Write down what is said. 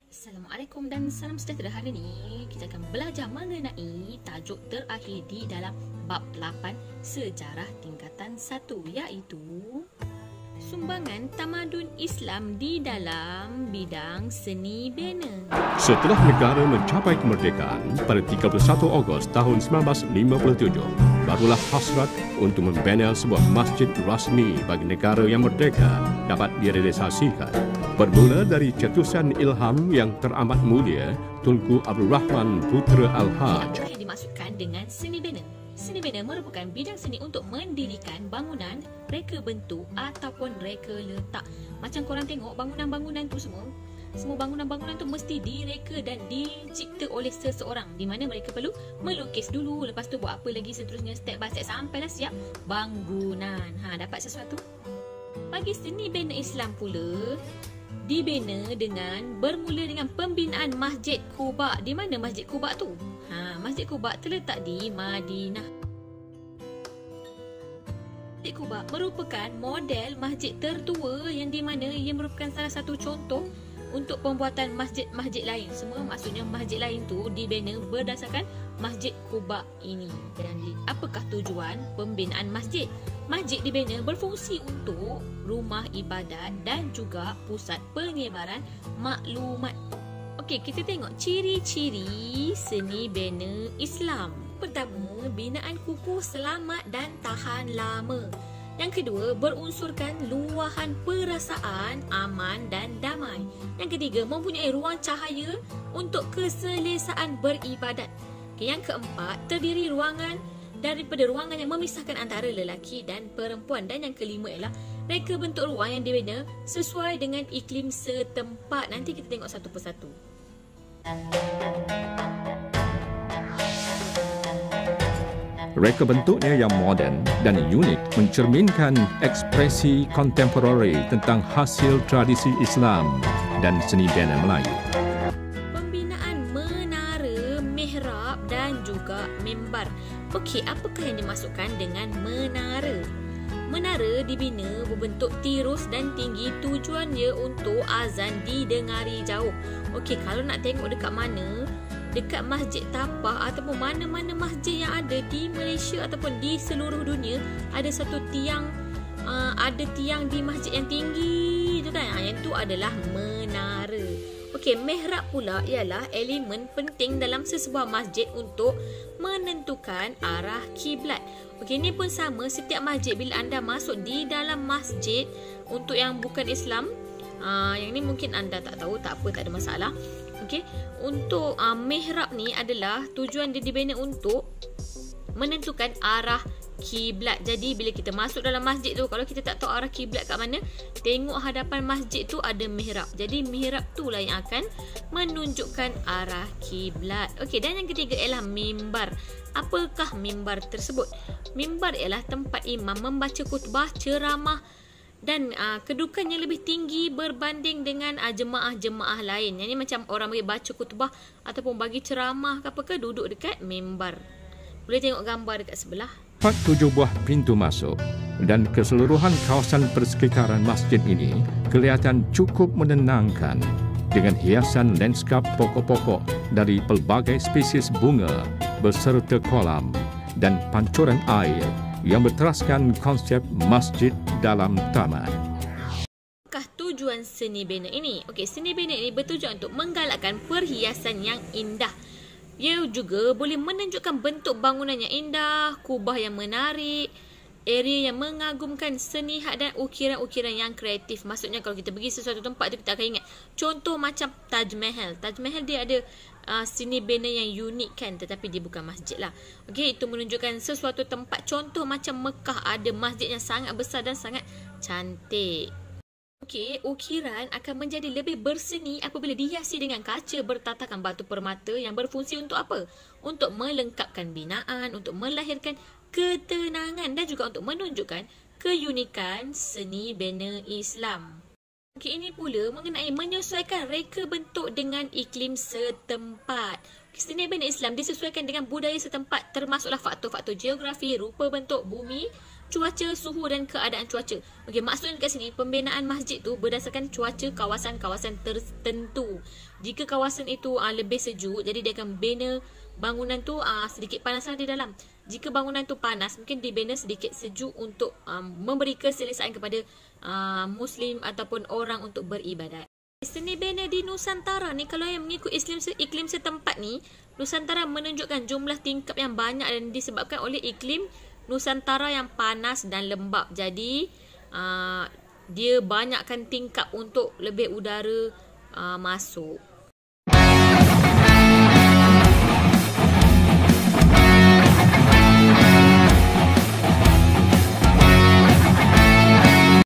Assalamualaikum dan salam sejahtera. Hari ini kita akan belajar mengenai tajuk terakhir di dalam bab 8 sejarah tingkatan 1, iaitu sumbangan tamadun Islam di dalam bidang seni bina. Setelah negara mencapai kemerdekaan pada 31 Ogos tahun 1957, barulah hasrat untuk membina sebuah masjid rasmi bagi negara yang merdeka dapat direalisasikan. Bermula dari cetusan ilham yang teramat mulia Tunku Abdul Rahman Putra Al-Haj. Apa yang dimaksudkan dengan seni bina? Seni bina merupakan bidang seni untuk mendirikan bangunan, reka bentuk ataupun reka letak. Macam korang tengok bangunan-bangunan tu semua bangunan-bangunan tu mesti direka dan dicipta oleh seseorang, di mana mereka perlu melukis dulu, lepas tu buat apa lagi seterusnya, step by step sampailah siap bangunan. Dapat sesuatu? Bagi seni bina Islam pula dibina dengan bermula dengan pembinaan Masjid Quba. Di mana Masjid Quba tu? Masjid Quba terletak di Madinah. Masjid Quba merupakan model masjid tertua yang di mana ia merupakan salah satu contoh untuk pembuatan masjid-masjid lain. Semua maksudnya masjid lain tu dibina berdasarkan Masjid Quba ini. Dan apakah tujuan pembinaan masjid? Masjid dibina berfungsi untuk rumah ibadat dan juga pusat penyebaran maklumat. Okey, kita tengok ciri-ciri seni bina Islam. Pertama, binaan kukuh, selamat dan tahan lama. Yang kedua, berunsurkan luahan perasaan aman dan damai. Yang ketiga, mempunyai ruang cahaya untuk keselesaan beribadat. Okey, yang keempat, terdiri daripada ruangan yang memisahkan antara lelaki dan perempuan. Dan yang kelima ialah reka bentuk ruang yang dibina sesuai dengan iklim setempat. Nanti kita tengok satu persatu. Reka bentuknya yang moden dan unik mencerminkan ekspresi kontemporari tentang hasil tradisi Islam dan seni bina Melayu. Pembinaan menara, mihrab dan juga mimbar. Okey, apakah yang dimaksudkan dengan menara? Menara dibina berbentuk tirus dan tinggi, tujuannya untuk azan didengari jauh. Okey, kalau nak tengok dekat mana, dekat Masjid Tapah ataupun mana-mana masjid yang ada di Malaysia ataupun di seluruh dunia, ada satu tiang, ada tiang di masjid yang tinggi tu kan, yang tu adalah menara. Okey, mihrab pula ialah elemen penting dalam sesebuah masjid untuk menentukan arah kiblat. Okey, ini pun sama, setiap masjid bila anda masuk di dalam masjid, untuk yang bukan Islam, yang ni mungkin anda tak tahu, tak apa, tak ada masalah. Okey, untuk mihrab ni adalah tujuan dia dibina untuk menentukan arah kiblat. Jadi bila kita masuk dalam masjid tu, kalau kita tak tahu arah kiblat kat mana, tengok hadapan masjid tu ada mihrab. Jadi mihrab tu lah yang akan menunjukkan arah kiblat. Okey, dan yang ketiga ialah mimbar. Apakah mimbar tersebut? Mimbar ialah tempat imam membaca khutbah, ceramah dan kedudukannya lebih tinggi berbanding dengan jemaah-jemaah lain. Yang ni macam orang bagi baca khutbah ataupun bagi ceramah ke apa ke, duduk dekat mimbar. Boleh tengok gambar dekat sebelah. 7 buah pintu masuk dan keseluruhan kawasan persekitaran masjid ini kelihatan cukup menenangkan dengan hiasan lanskap pokok-pokok dari pelbagai spesies bunga beserta kolam dan pancuran air yang berteraskan konsep masjid dalam taman. Apakah tujuan seni bina ini? Okey, seni bina ini bertujuan untuk menggalakkan perhiasan yang indah. Ia juga boleh menunjukkan bentuk bangunan yang indah, kubah yang menarik, area yang mengagumkan, seni had dan ukiran-ukiran yang kreatif. Maksudnya kalau kita pergi sesuatu tempat tu, kita akan ingat. Contoh macam Taj Mahal. Taj Mahal dia ada seni bina yang unik kan, tetapi dia bukan masjid lah. Okey, itu menunjukkan sesuatu tempat. Contoh macam Mekah, ada masjid yang sangat besar dan sangat cantik. Okey, ukiran akan menjadi lebih berseni apabila dihiasi dengan kaca bertatakan batu permata yang berfungsi untuk apa? Untuk melengkapkan binaan, untuk melahirkan ketenangan dan juga untuk menunjukkan keunikan seni bina Islam. Okey, ini pula mengenai menyesuaikan reka bentuk dengan iklim setempat. Seni bina Islam disesuaikan dengan budaya setempat, termasuklah faktor-faktor geografi, rupa bentuk bumi cuaca, suhu dan keadaan cuaca. Okey, maksudnya kat sini pembinaan masjid tu berdasarkan cuaca kawasan-kawasan tertentu. Jika kawasan itu lebih sejuk, jadi dia akan bina bangunan tu sedikit panaslah di dalam. Jika bangunan tu panas, mungkin dibina sedikit sejuk untuk memberi keselesaan kepada Muslim ataupun orang untuk beribadat. Seni bina di Nusantara ni, kalau yang mengikut iklim setempat ni, Nusantara menunjukkan jumlah tingkap yang banyak dan disebabkan oleh iklim Nusantara yang panas dan lembap. Jadi dia banyakkan tingkap untuk lebih udara masuk.